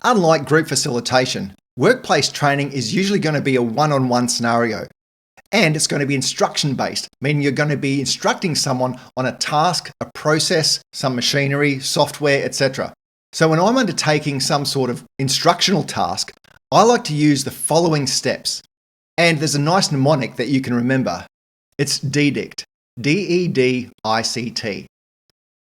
Unlike group facilitation, workplace training is usually going to be a one-on-one scenario. And it's going to be instruction-based, meaning you're going to be instructing someone on a task, a process, some machinery, software, etc. So when I'm undertaking some sort of instructional task, I like to use the following steps. And there's a nice mnemonic that you can remember. It's DEDICT, D-E-D-I-C-T.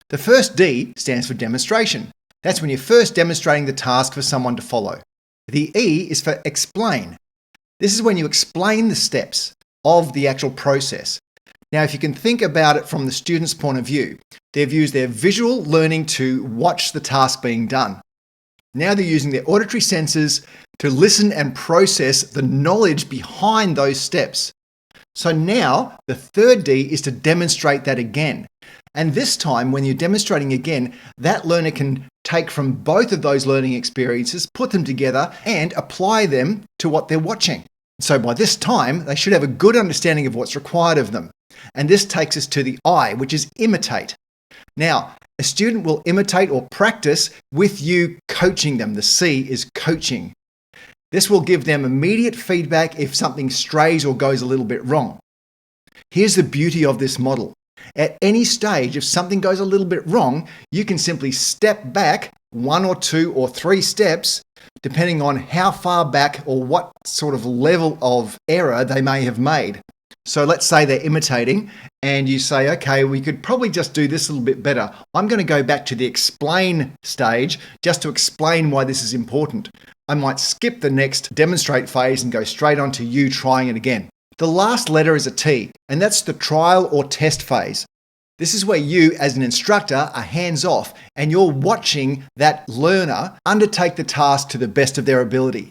The first D stands for demonstration. That's when you're first demonstrating the task for someone to follow. The E is for explain. This is when you explain the steps of the actual process. Now, if you can think about it from the student's point of view, they've used their visual learning to watch the task being done. Now they're using their auditory senses to listen and process the knowledge behind those steps. So now the third D is to demonstrate that again. And this time, when you're demonstrating again, that learner can take from both of those learning experiences, put them together, and apply them to what they're watching. So by this time, they should have a good understanding of what's required of them. And this takes us to the I, which is imitate. Now, a student will imitate or practice with you coaching them. The C is coaching. This will give them immediate feedback if something strays or goes a little bit wrong. Here's the beauty of this model. At any stage, if something goes a little bit wrong, you can simply step back 1 or 2 or 3 steps, depending on how far back or what sort of level of error they may have made. So let's say they're imitating and you say, okay, we could probably just do this a little bit better. I'm going to go back to the explain stage just to explain why this is important. I might skip the next demonstrate phase and go straight on to you trying it again. The last letter is a T, and that's the trial or test phase. This is where you, as an instructor, are hands-off and you're watching that learner undertake the task to the best of their ability.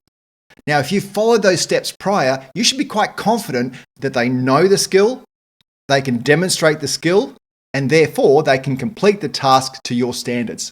Now, if you followed those steps prior, you should be quite confident that they know the skill, they can demonstrate the skill, and therefore they can complete the task to your standards.